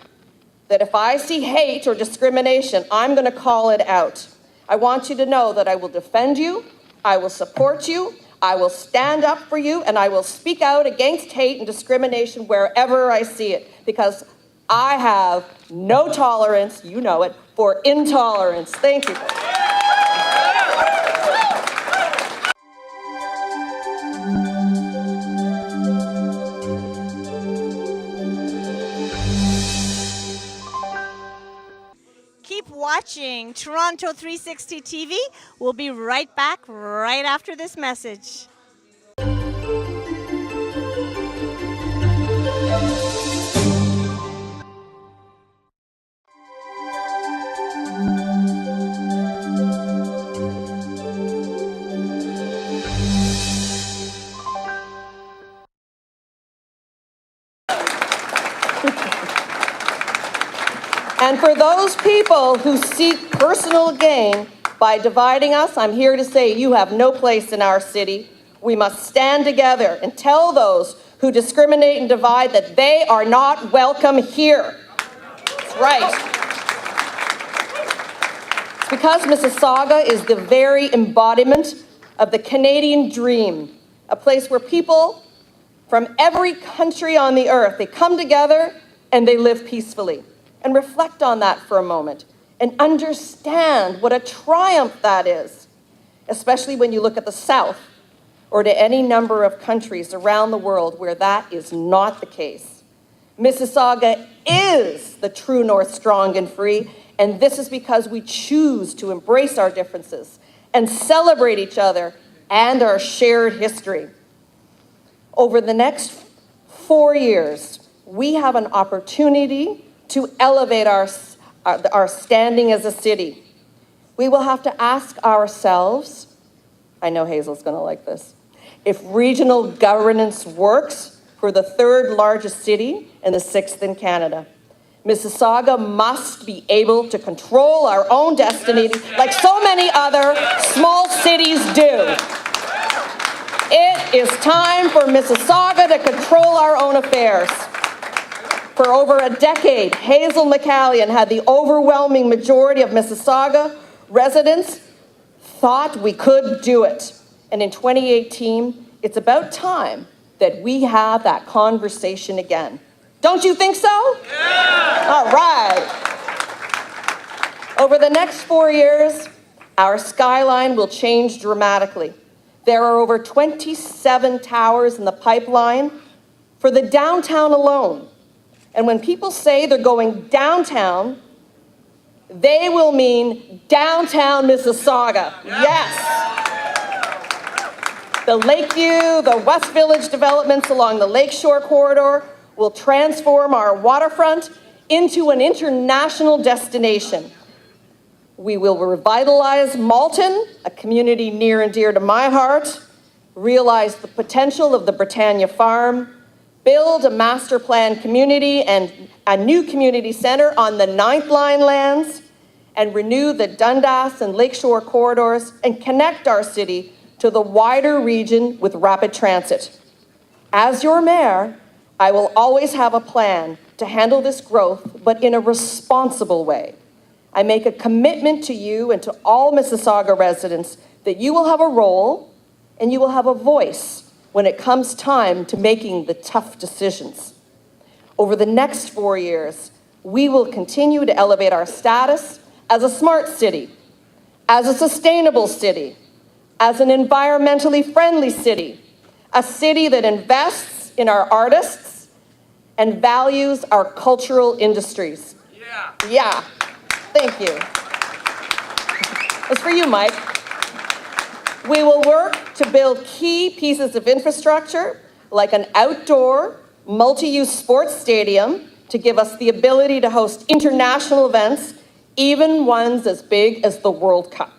Speaker 4: that if I see hate or discrimination, I'm going to call it out. I want you to know that I will defend you, I will support you, I will stand up for you, and I will speak out against hate and discrimination wherever I see it, because I have no tolerance, you know it, for intolerance. Thank you.
Speaker 6: Keep watching Toronto 360 TV. We'll be right back right after this message.
Speaker 4: And for those people who seek personal gain by dividing us, I'm here to say you have no place in our city. We must stand together and tell those who discriminate and divide that they are not welcome here. That's right. It's because Mississauga is the very embodiment of the Canadian dream, a place where people from every country on the earth, they come together and they live peacefully. And reflect on that for a moment and understand what a triumph that is, especially when you look at the South or to any number of countries around the world where that is not the case. Mississauga is the true north, strong and free, and this is because we choose to embrace our differences and celebrate each other and our shared history. Over the next 4 years, we have an opportunity to elevate our standing as a city. We will have to ask ourselves, I know Hazel's going to like this, if regional governance works for the third largest city and the sixth in Canada. Mississauga must be able to control our own destiny like so many other small cities do. It is time for Mississauga to control our own affairs. For over a decade, Hazel McCallion had the overwhelming majority of Mississauga residents thought we could do it. And in 2018, it's about time that we have that conversation again. Don't you think so? Yeah! All right. Over the next 4 years, our skyline will change dramatically. There are over 27 towers in the pipeline for the downtown alone. And when people say they're going downtown, they will mean downtown Mississauga. Yes. The Lakeview, the West Village developments along the Lakeshore corridor will transform our waterfront into an international destination. We will revitalize Malton, a community near and dear to my heart, realize the potential of the Britannia Farm, build a master plan community and a new community center on the 9th Line lands, and renew the Dundas and Lakeshore corridors and connect our city to the wider region with rapid transit. As your mayor, I will always have a plan to handle this growth, but in a responsible way. I make a commitment to you and to all Mississauga residents that you will have a role and you will have a voice when it comes time to making the tough decisions. Over the next 4 years, we will continue to elevate our status as a smart city, as a sustainable city, as an environmentally friendly city, a city that invests in our artists and values our cultural industries. Yeah. Thank you. It's for you, Mike. We will work to build key pieces of infrastructure, like an outdoor, multi-use sports stadium to give us the ability to host international events, even ones as big as the World Cup.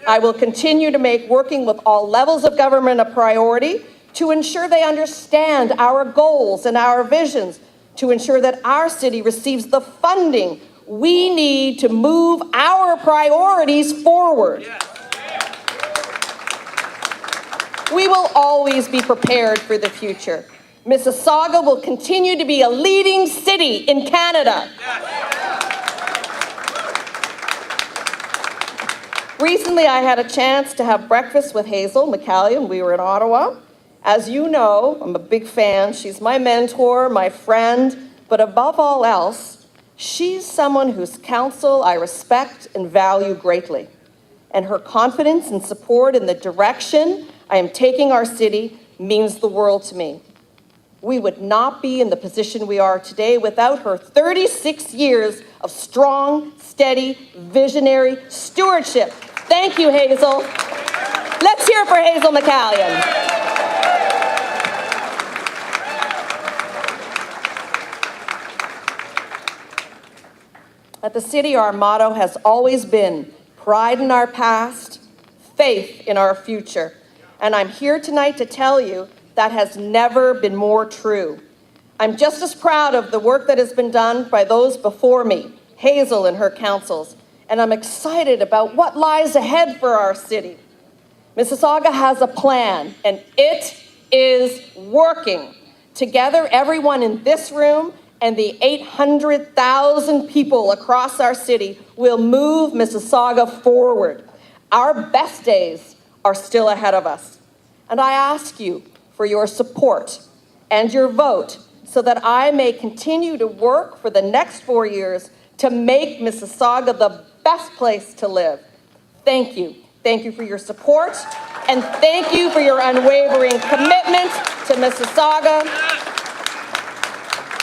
Speaker 4: I will continue to make working with all levels of government a priority to ensure they understand our goals and our visions, to ensure that our city receives the funding we need to move our priorities forward. We will always be prepared for the future. Mississauga will continue to be a leading city in Canada. Recently, I had a chance to have breakfast with Hazel McCallion. We were in Ottawa. As you know, I'm a big fan. She's my mentor, my friend, but above all else, she's someone whose counsel I respect and value greatly. And her confidence and support in the direction I am taking our city means the world to me. We would not be in the position we are today without her 36 years of strong, steady, visionary stewardship. Thank you, Hazel. Let's hear it for Hazel McCallion. At the city, our motto has always been pride in our past, faith in our future. And I'm here tonight to tell you that has never been more true. I'm just as proud of the work that has been done by those before me, Hazel and her councils, and I'm excited about what lies ahead for our city. Mississauga has a plan, and it is working. Together, everyone in this room and the 800,000 people across our city will move Mississauga forward. Our best days are still ahead of us. And I ask you for your support and your vote so that I may continue to work for the next 4 years to make Mississauga the best place to live. Thank you. Thank you for your support, and thank you for your unwavering commitment to Mississauga.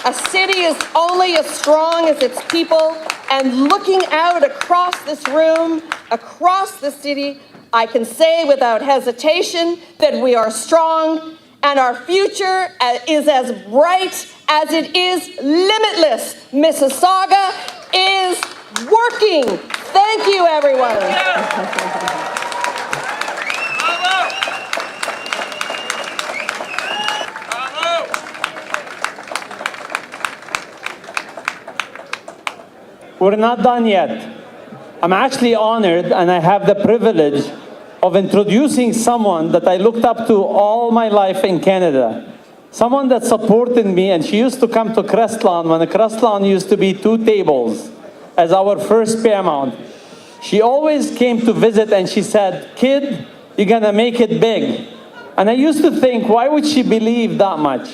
Speaker 4: A city is only as strong as its people, and looking out across this room, across the city, I can say without hesitation that we are strong and our future is as bright as it is limitless. Mississauga is working. Thank you, everyone.
Speaker 3: We're not done yet. I'm actually honored, and I have the privilege of introducing someone that I looked up to all my life in Canada, someone that supported me, and she used to come to Crestlawn when the Crestlawn used to be 2 tables as our first paramount. She always came to visit and she said, "Kid, you're gonna make it big." And I used to think, why would she believe that much?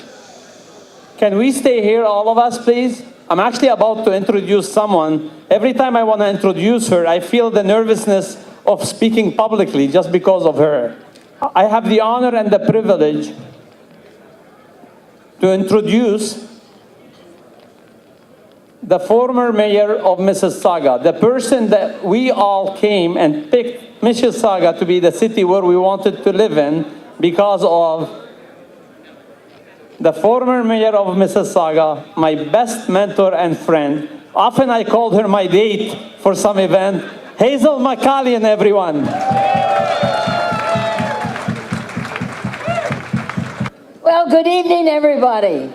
Speaker 3: Can we stay here, all of us, please? I'm actually about to introduce someone. Every time I want to introduce her, I feel the nervousness of speaking publicly just because of her. I have the honor and the privilege to introduce the former mayor of Mississauga, the person that we all came and picked Mississauga to be the city where we wanted to live in because of the former mayor of Mississauga, my best mentor and friend. Often I called her my date for some event. Hazel McCallion, everyone.
Speaker 7: Well, good evening, everybody.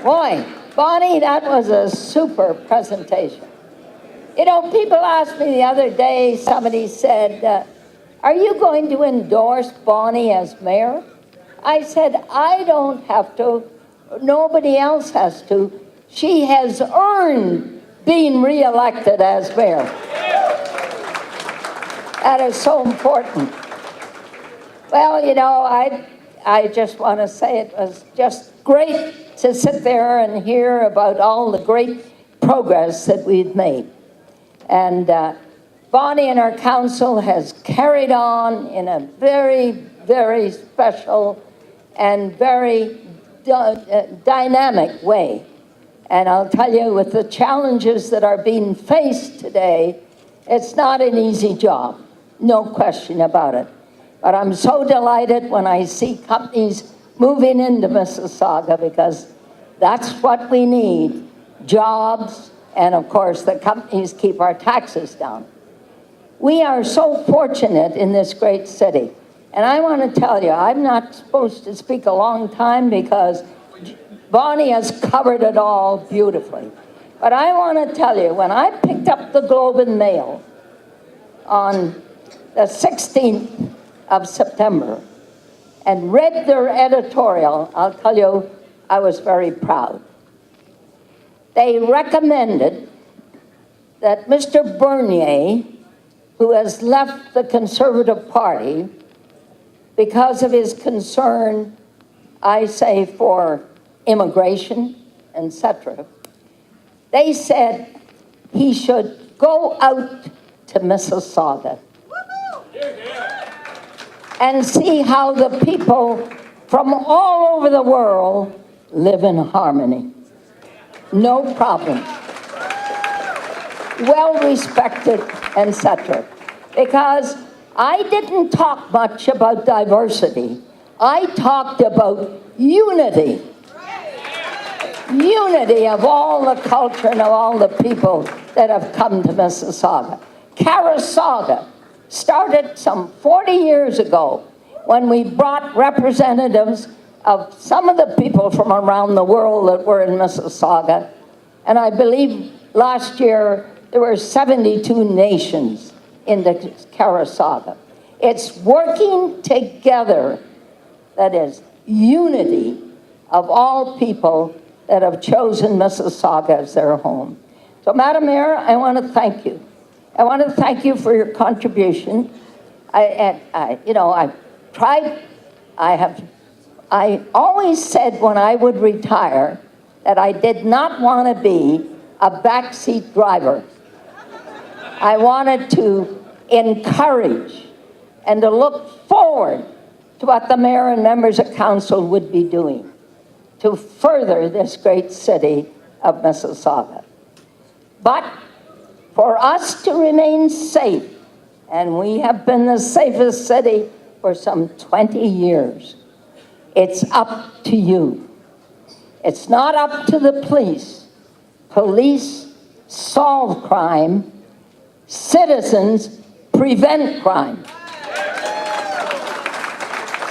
Speaker 7: Boy, Bonnie, that was a super presentation. You know, people asked me the other day, somebody said, are you going to endorse Bonnie as mayor? I said, I don't have to. Nobody else has to. She has earned being reelected as mayor. That is so important. Well, you know, I just want to say it was just great to sit there and hear about all the great progress that we've made. And Bonnie and our council has carried on in a very, very special and very dynamic way. And I'll tell you, with the challenges that are being faced today, it's not an easy job, no question about it. But I'm so delighted when I see companies moving into Mississauga, because that's what we need, jobs, and of course the companies keep our taxes down. We are so fortunate in this great city. And I want to tell you, I'm not supposed to speak a long time because Bonnie has covered it all beautifully. But I want to tell you, when I picked up the Globe and Mail on the 16th of September and read their editorial, I'll tell you, I was very proud. They recommended that Mr. Bernier, who has left the Conservative Party because of his concern, I say, for immigration, etc., they said he should go out to Mississauga and see how the people from all over the world live in harmony. No problem. Well respected, etc. Because I didn't talk much about diversity. I talked about unity. Unity of all the culture and of all the people that have come to Mississauga. Carassauga started some 40 years ago when we brought representatives of some of the people from around the world that were in Mississauga. And I believe last year there were 72 nations in the Carassauga. It's working together, that is, unity of all people that have chosen Mississauga as their home. So, Madam Mayor, I want to thank you. I want to thank you for your contribution. I always said when I would retire that I did not want to be a backseat driver. I wanted to encourage and to look forward to what the mayor and members of council would be doing to further this great city of Mississauga. But for us to remain safe, and we have been the safest city for some 20 years, it's up to you. It's not up to the police. Police solve crime. Citizens prevent crime.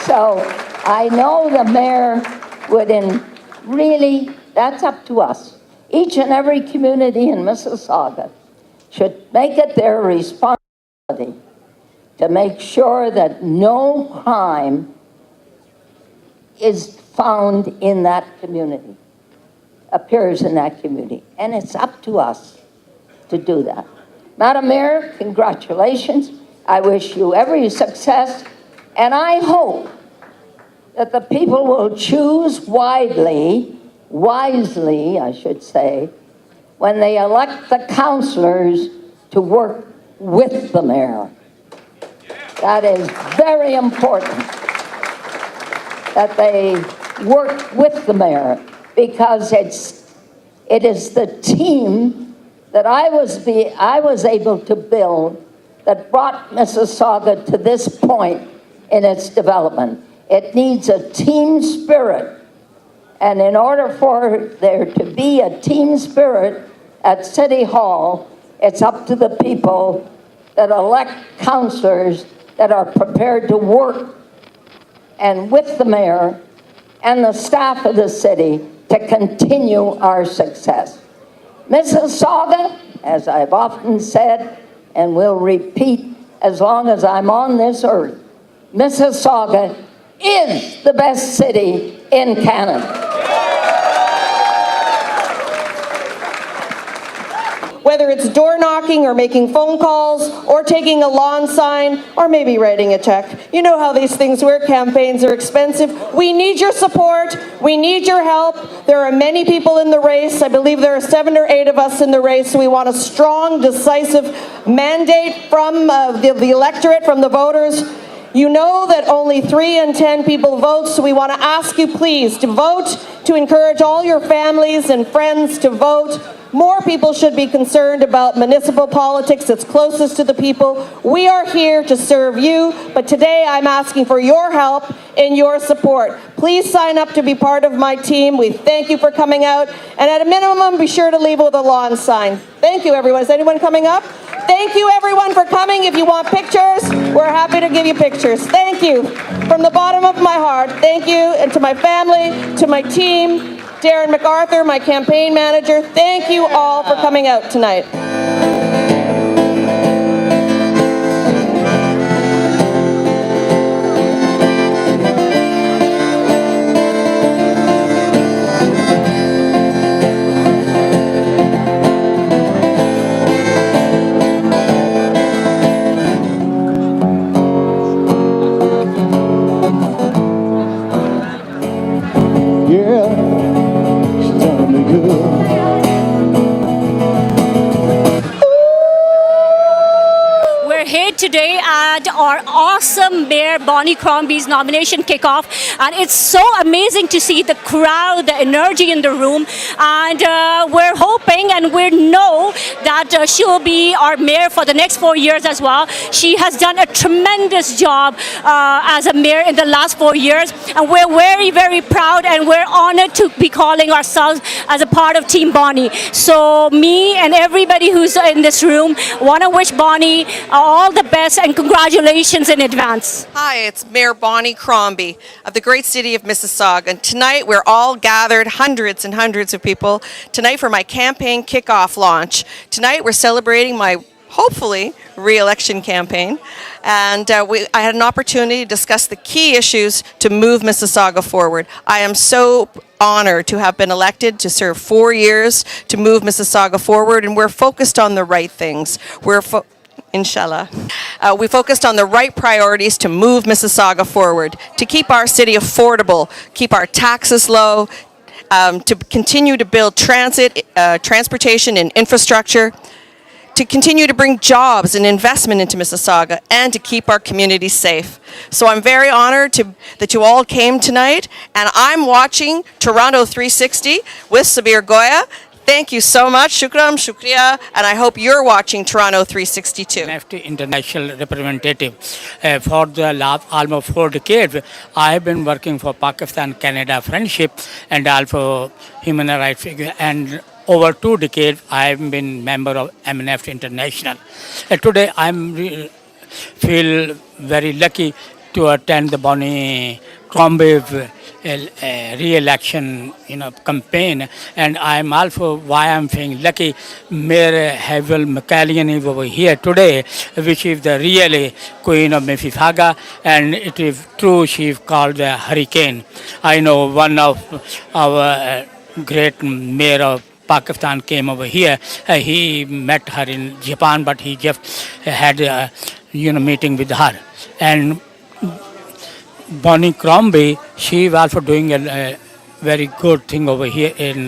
Speaker 7: So I know the mayor would really, that's up to us. Each and every community in Mississauga should make it their responsibility to make sure that no crime is found in that community, appears in that community. And it's up to us to do that. Madam Mayor, congratulations. I wish you every success. And I hope that the people will choose wisely, I should say, when they elect the councillors to work with the mayor. That is very important, that they work with the mayor, because it is the team that I was able to build that brought Mississauga to this point in its development. It needs a team spirit. And in order for there to be a team spirit at City Hall, it's up to the people that elect councillors that are prepared to work and with the mayor and the staff of the city to continue our success. Mississauga, as I've often said and will repeat as long as I'm on this earth, Mississauga is the best city in Canada.
Speaker 4: Whether it's door knocking or making phone calls or taking a lawn sign or maybe writing a check. You know how these things work. Campaigns are expensive. We need your support. We need your help. There are many people in the race. I believe there are 7 or 8 of us in the race. So we want a strong, decisive mandate from the electorate, from the voters. You know that only 3 in 10 people vote, so we want to ask you please to vote, to encourage all your families and friends to vote. More people should be concerned about municipal politics that's closest to the people. We are here to serve you, but today I'm asking for your help and your support. Please sign up to be part of my team. We thank you for coming out, and at a minimum, be sure to leave with a lawn sign. Thank you, everyone. Is anyone coming up? Thank you, everyone, for coming. If you want pictures, we're happy to give you pictures. Thank you. From the bottom of my heart, thank you, and to my family, to my team, Darren MacArthur, my campaign manager, thank you all for coming out tonight.
Speaker 8: We're here today at our awesome Mayor Bonnie Crombie's nomination kickoff, and it's so amazing to see the crowd, the energy in the room, and we're hoping and we know that she'll be our mayor for the next 4 years as well. She has done a tremendous job as a mayor in the last 4 years, and we're very, very proud and we're honored to be calling ourselves as a part of Team Bonnie. So me and everybody who's in this room want to wish Bonnie all the best and congratulations in advance.
Speaker 9: Hi, it's Mayor Bonnie Crombie of the great city of Mississauga. And tonight we're all gathered, hundreds and hundreds of people, tonight for my campaign kickoff launch. Tonight we're celebrating my, hopefully, re-election campaign. And I had an opportunity to discuss the key issues to move Mississauga forward. I am so honored to have been elected to serve 4 years to move Mississauga forward, and we're focused on the right things. Inshallah. We focused on the right priorities to move Mississauga forward, to keep our city affordable, keep our taxes low, to continue to build transportation and infrastructure, to continue to bring jobs and investment into Mississauga, and to keep our community safe. So I'm very honored that you all came tonight, and I'm watching Toronto 360 with Sabir Gaya. Thank you so much. Shukram, shukriya, and I hope you're watching Toronto 360 too.
Speaker 26: International representative for the last almost 4 decades. I have been working for Pakistan-Canada friendship and also human rights figure. And over 2 decades, I have been member of MNF International. Today, I feel very lucky to attend the Bonnie Crombie
Speaker 10: re-election, campaign, and I'm also why I'm feeling lucky. Mayor Havel McCallion is over here today, which is the really queen of Mississauga, and it is true she's called the hurricane. I know one of our great mayor of Pakistan came over here. He met her in Japan, but he just had a meeting with her. And Bonnie Crombie, she is also doing a very good thing over here in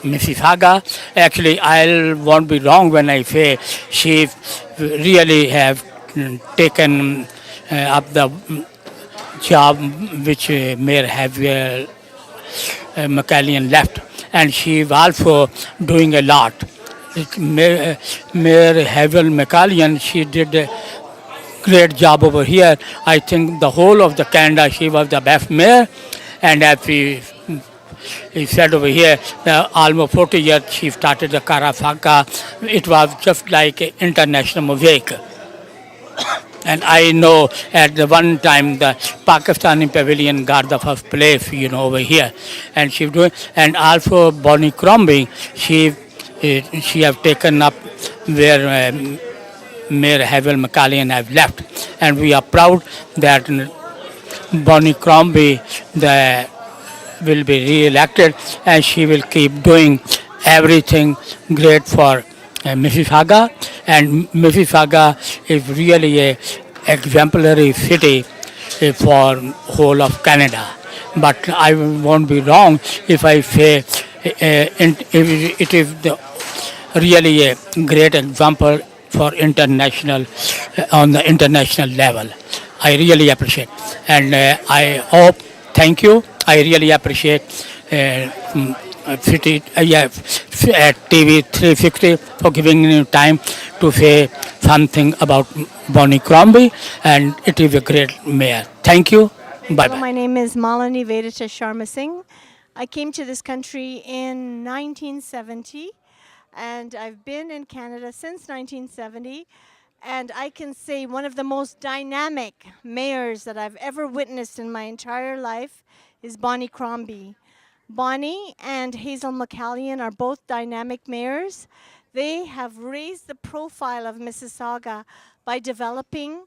Speaker 10: Mississauga. Actually, I won't be wrong when I say she really have taken up the job which Mayor Javier McCallion left, and she is also doing a lot. Mayor Javier McCallion, she did a great job over here. I think the whole of the Canada, she was the best mayor, and as he said over here, almost 40 years she started the Karafaka. It was just like an international mosaic. And I know at the one time the Pakistani pavilion got the first place, over here. And she doing, and also Bonnie Crombie, she have taken up where Mayor Havel McCallion have left. And we are proud that Bonnie Crombie will be re-elected, and she will keep doing everything great for Mississauga. And Mississauga is really a exemplary city for whole of Canada. But I won't be wrong if I say it is really a great example for international, on the international level. I really appreciate. And I hope, thank you, I really appreciate TV 360 for giving me time to say something about Bonnie Crombie, and it is a great mayor. Thank you. Bye-bye.
Speaker 6: Hello, my name is Malini Vedita Sharma Singh. I came to this country in 1970, and I've been in Canada since 1970. And I can say one of the most dynamic mayors that I've ever witnessed in my entire life is Bonnie Crombie. Bonnie and Hazel McCallion are both dynamic mayors. They have raised the profile of Mississauga by developing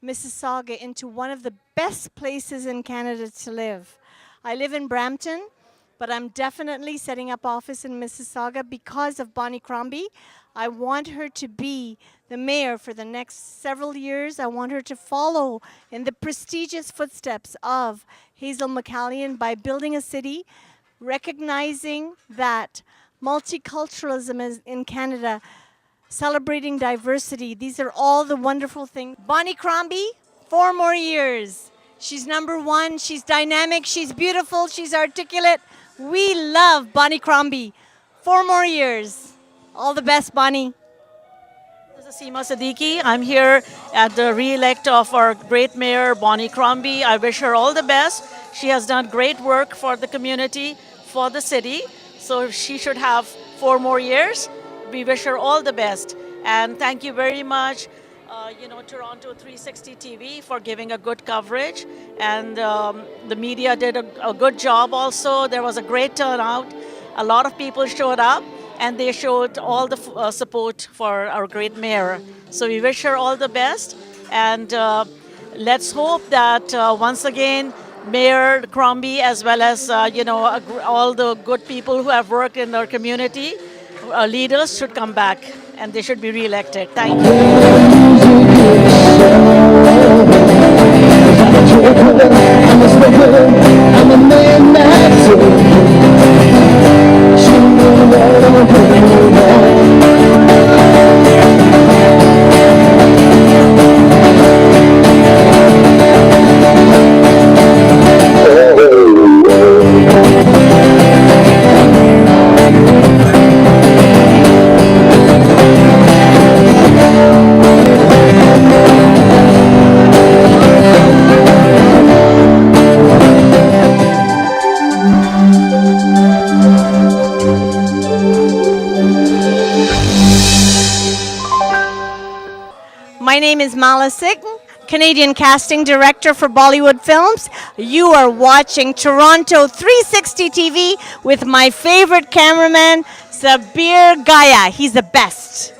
Speaker 6: Mississauga into one of the best places in Canada to live. I live in Brampton, but I'm definitely setting up office in Mississauga because of Bonnie Crombie. I want her to be the mayor for the next several years. I want her to follow in the prestigious footsteps of Hazel McCallion by building a city, recognizing that multiculturalism is in Canada, celebrating diversity. These are all the wonderful things. Bonnie Crombie, 4 more years. She's number one. She's dynamic. She's beautiful. She's articulate. We love Bonnie Crombie. 4 more years. All the best, Bonnie.
Speaker 11: This is Seema Siddiqui. I'm here at the re-elect of our great mayor, Bonnie Crombie. I wish her all the best. She has done great work for the community, for the city. So she should have 4 more years. We wish her all the best. And thank you very much, Toronto 360 TV for giving a good coverage. And the media did a good job also. There was a great turnout. A lot of people showed up, and they showed all the support for our great mayor. So we wish her all the best, and let's hope that once again, Mayor Crombie, as well as all the good people who have worked in our community, leaders should come back, and they should be re-elected. Thank
Speaker 6: My name is Mala Singh. Canadian casting director for Bollywood films. You are watching Toronto 360 TV with my favorite cameraman, Sabir Gaya. He's the best.